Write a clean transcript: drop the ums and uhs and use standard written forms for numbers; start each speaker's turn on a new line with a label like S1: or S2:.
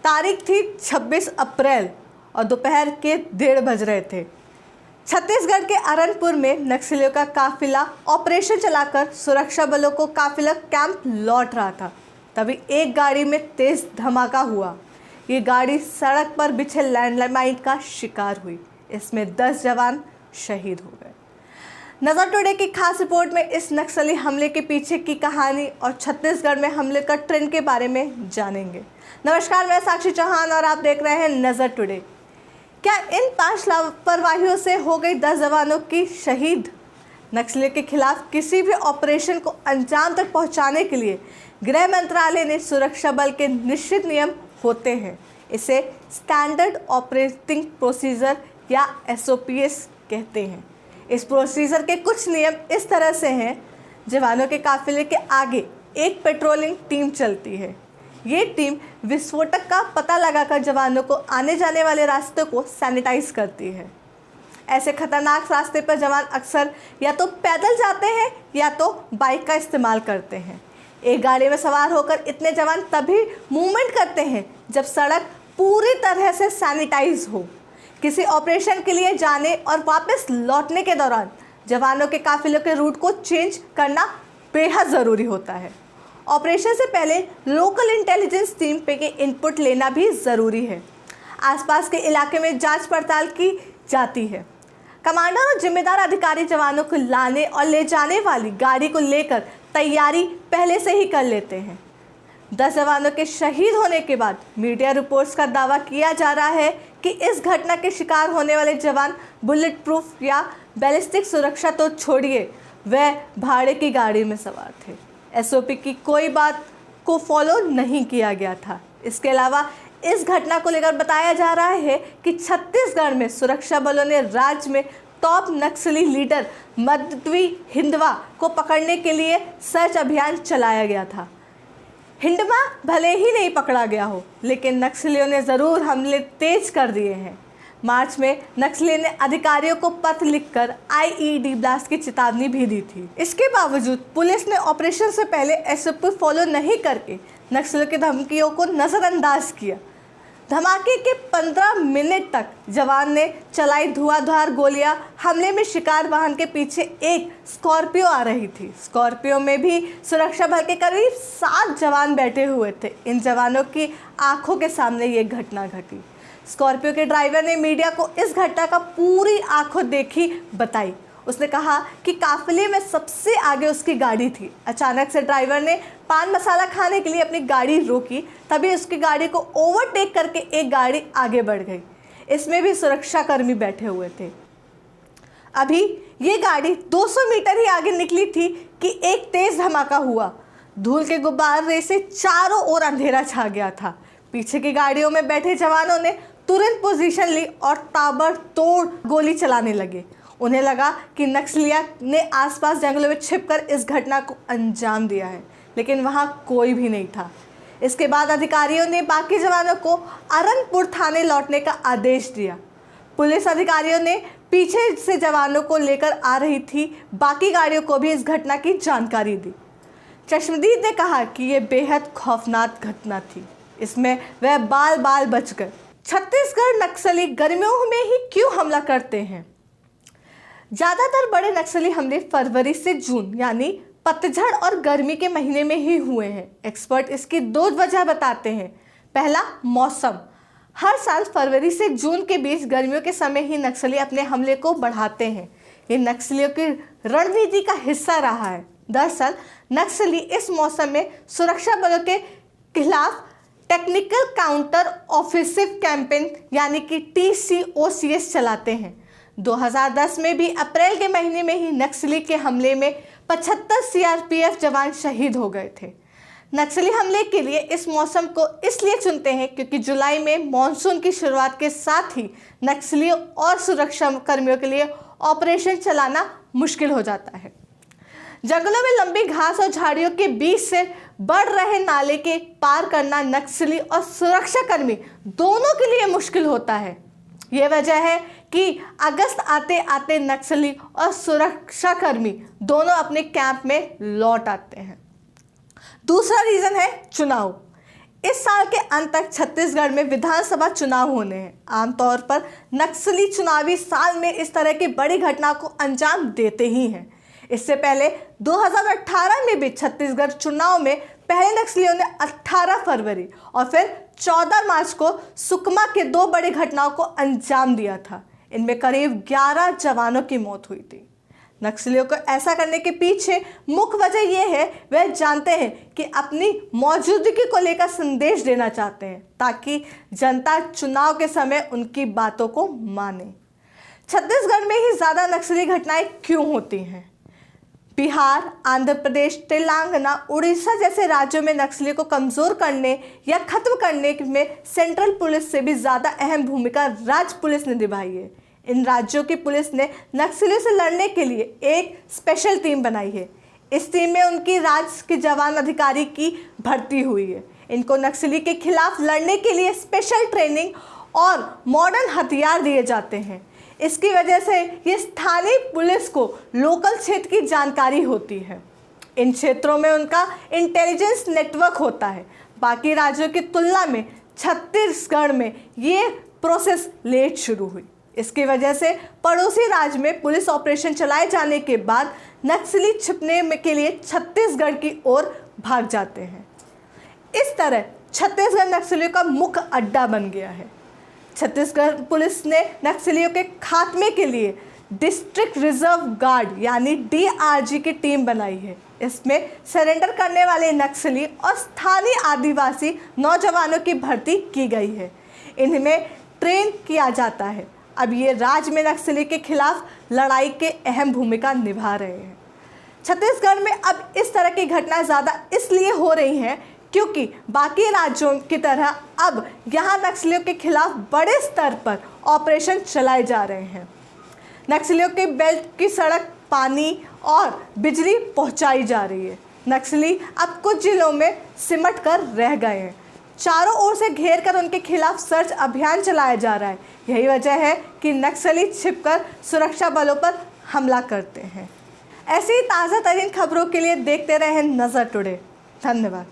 S1: तारीख थी 26 अप्रैल और दोपहर के 1:30 बज रहे थे। छत्तीसगढ़ के अरनपुर में नक्सलियों का काफिला ऑपरेशन चलाकर सुरक्षा बलों को काफिला कैंप लौट रहा था। तभी एक गाड़ी में तेज धमाका हुआ। ये गाड़ी सड़क पर बिछे लैंडमाइन का शिकार हुई। इसमें 10 जवान शहीद हो गए। नजर टुडे की खास रिपोर्ट में इस नक्सली हमले के पीछे की कहानी और छत्तीसगढ़ में हमले का ट्रेंड के बारे में जानेंगे। नमस्कार, मैं साक्षी चौहान और आप देख रहे हैं नजर टुडे। क्या इन 5 लापरवाहियों से हो गई 10 जवानों की शहीद? नक्सलियों के खिलाफ किसी भी ऑपरेशन को अंजाम तक पहुंचाने के लिए गृह मंत्रालय ने सुरक्षा बल के निश्चित नियम होते हैं। इसे स्टैंडर्ड ऑपरेटिंग प्रोसीजर या SOPs कहते हैं। इस प्रोसीजर के कुछ नियम इस तरह से हैं। जवानों के काफिले के आगे एक पेट्रोलिंग टीम चलती है। ये टीम विस्फोटक का पता लगाकर जवानों को आने जाने वाले रास्तों को सैनिटाइज करती है। ऐसे खतरनाक रास्ते पर जवान अक्सर या तो पैदल जाते हैं या तो बाइक का इस्तेमाल करते हैं। एक गाड़ी में सवार होकर इतने जवान तभी मूवमेंट करते हैं जब सड़क पूरी तरह से सैनिटाइज हो। किसी ऑपरेशन के लिए जाने और वापस लौटने के दौरान जवानों के काफिलों के रूट को चेंज करना बेहद ज़रूरी होता है। ऑपरेशन से पहले लोकल इंटेलिजेंस टीम पे के इनपुट लेना भी ज़रूरी है। आसपास के इलाके में जांच पड़ताल की जाती है। कमांडर और जिम्मेदार अधिकारी जवानों को लाने और ले जाने वाली गाड़ी को लेकर तैयारी पहले से ही कर लेते हैं। 10 जवानों के शहीद होने के बाद मीडिया रिपोर्ट्स का दावा किया जा रहा है कि इस घटना के शिकार होने वाले जवान बुलेट प्रूफ या बैलिस्टिक सुरक्षा तो छोड़िए, वह भाड़े की गाड़ी में सवार थे। SOP की कोई बात को फॉलो नहीं किया गया था। इसके अलावा इस घटना को लेकर बताया जा रहा है कि छत्तीसगढ़ में सुरक्षा बलों ने राज्य में टॉप नक्सली लीडर मध्वी हिंदवा को पकड़ने के लिए सर्च अभियान चलाया गया था। हिंडमा भले ही नहीं पकड़ा गया हो, लेकिन नक्सलियों ने ज़रूर हमले तेज कर दिए हैं। मार्च में नक्सलियों ने अधिकारियों को पत्र लिखकर IED ब्लास्ट की चेतावनी भी दी थी। इसके बावजूद पुलिस ने ऑपरेशन से पहले SOP फॉलो नहीं करके नक्सलियों की धमकियों को नज़रअंदाज किया। धमाके के 15 मिनट तक जवान ने चलाई धुआंधार गोलियां। हमले में शिकार वाहन के पीछे एक स्कॉर्पियो आ रही थी। स्कॉर्पियो में भी सुरक्षा बल के करीब 7 जवान बैठे हुए थे। इन जवानों की आंखों के सामने ये घटना घटी। स्कॉर्पियो के ड्राइवर ने मीडिया को इस घटना का पूरी आंखों देखी बताई। उसने कहा कि काफिले में सबसे आगे उसकी गाड़ी थी। अचानक से ड्राइवर ने पान मसाला खाने के लिए अपनी गाड़ी रोकी। तभी उसकी गाड़ी को ओवरटेक करके एक गाड़ी आगे बढ़ गई। इसमें भी सुरक्षाकर्मी बैठे हुए थे। अभी ये गाड़ी 200 मीटर ही आगे निकली थी कि एक तेज धमाका हुआ। धूल के गुब्बारे से चारों ओर अंधेरा छा गया था। पीछे की गाड़ियों में बैठे जवानों ने तुरंत पोजीशन ली और ताबड़तोड़ गोली चलाने लगे। उन्हें लगा कि नक्सलिया ने आसपास जंगलों में छिपकर इस घटना को अंजाम दिया है, लेकिन वहां कोई भी नहीं था। इसके बाद अधिकारियों ने बाकी जवानों को अरनपुर थाने लौटने का आदेश दिया। पुलिस अधिकारियों ने पीछे से जवानों को लेकर आ रही थी बाकी गाड़ियों को भी इस घटना की जानकारी दी। चश्मदीद ने कहा कि यह बेहद खौफनाक घटना थी। इसमें वह बाल बाल बच गए। छत्तीसगढ़ नक्सली गर्मियों में ही क्यों हमला करते हैं? ज़्यादातर बड़े नक्सली हमले फरवरी से जून यानी पतझड़ और गर्मी के महीने में ही हुए हैं। एक्सपर्ट इसकी 2 वजह बताते हैं। पहला, मौसम। हर साल फरवरी से जून के बीच गर्मियों के समय ही नक्सली अपने हमले को बढ़ाते हैं। ये नक्सलियों की रणनीति का हिस्सा रहा है। दरअसल नक्सली इस मौसम में सुरक्षा बलों के खिलाफ टेक्निकल काउंटर ऑफेंसिव कैंपेन यानी कि TCOCS चलाते हैं। 2010 में भी अप्रैल के महीने में ही नक्सली के हमले में 75 CRPF जवान शहीद हो गए थे। नक्सली हमले के लिए इस मौसम को इसलिए चुनते हैं क्योंकि जुलाई में मानसून की शुरुआत के साथ ही नक्सलियों और सुरक्षा कर्मियों के लिए ऑपरेशन चलाना मुश्किल हो जाता है। जंगलों में लंबी घास और झाड़ियों के बीच से बढ़ रहे नाले के पार करना नक्सली और सुरक्षाकर्मी दोनों के लिए मुश्किल होता है। ये वजह है कि अगस्त आते आते नक्सली और सुरक्षाकर्मी दोनों अपने कैंप में लौट आते हैं। दूसरा रीज़न है चुनाव। इस साल के अंत तक छत्तीसगढ़ में विधानसभा चुनाव होने हैं। आमतौर पर नक्सली चुनावी साल में इस तरह की बड़ी घटना को अंजाम देते ही हैं। इससे पहले 2018 में भी छत्तीसगढ़ चुनाव में पहले नक्सलियों ने 18 फरवरी और फिर 14 मार्च को सुकमा के 2 बड़ी घटनाओं को अंजाम दिया था। इनमें करीब 11 जवानों की मौत हुई थी। नक्सलियों को ऐसा करने के पीछे मुख्य वजह यह है, वह जानते हैं कि अपनी मौजूदगी को लेकर संदेश देना चाहते हैं ताकि जनता चुनाव के समय उनकी बातों को माने। छत्तीसगढ़ में ही ज़्यादा नक्सली घटनाएं क्यों होती हैं? बिहार, आंध्र प्रदेश, तेलंगाना, उड़ीसा जैसे राज्यों में नक्सलियों को कमज़ोर करने या खत्म करने में सेंट्रल पुलिस से भी ज़्यादा अहम भूमिका राज्य पुलिस ने निभाई है। इन राज्यों की पुलिस ने नक्सलियों से लड़ने के लिए एक स्पेशल टीम बनाई है। इस टीम में उनकी राज्य के जवान अधिकारी की भर्ती हुई है। इनको नक्सली के खिलाफ लड़ने के लिए स्पेशल ट्रेनिंग और मॉडर्न हथियार दिए जाते हैं। इसकी वजह से ये स्थानीय पुलिस को लोकल क्षेत्र की जानकारी होती है। इन क्षेत्रों में उनका इंटेलिजेंस नेटवर्क होता है। बाकी राज्यों की तुलना में छत्तीसगढ़ में ये प्रोसेस लेट शुरू हुई। इसकी वजह से पड़ोसी राज्य में पुलिस ऑपरेशन चलाए जाने के बाद नक्सली छिपने के लिए छत्तीसगढ़ की ओर भाग जाते हैं। इस तरह छत्तीसगढ़ नक्सलियों का मुख्य अड्डा बन गया है। छत्तीसगढ़ पुलिस ने नक्सलियों के खात्मे के लिए डिस्ट्रिक्ट रिजर्व गार्ड यानी DRG की टीम बनाई है। इसमें सरेंडर करने वाले नक्सली और स्थानीय आदिवासी नौजवानों की भर्ती की गई है। इनमें ट्रेन किया जाता है। अब ये राज्य में नक्सली के खिलाफ लड़ाई के अहम भूमिका निभा रहे हैं। छत्तीसगढ़ में अब इस तरह की घटनाएं ज़्यादा इसलिए हो रही हैं क्योंकि बाकी राज्यों की तरह अब यहाँ नक्सलियों के खिलाफ बड़े स्तर पर ऑपरेशन चलाए जा रहे हैं। नक्सलियों के बेल्ट की सड़क, पानी और बिजली पहुँचाई जा रही है। नक्सली अब कुछ जिलों में सिमट कर रह गए हैं। चारों ओर से घेर कर उनके खिलाफ सर्च अभियान चलाया जा रहा है। यही वजह है कि नक्सली छिपकर सुरक्षा बलों पर हमला करते हैं। ऐसी ताज़ा तरीन खबरों के लिए देखते रहें नज़र टुडे। धन्यवाद।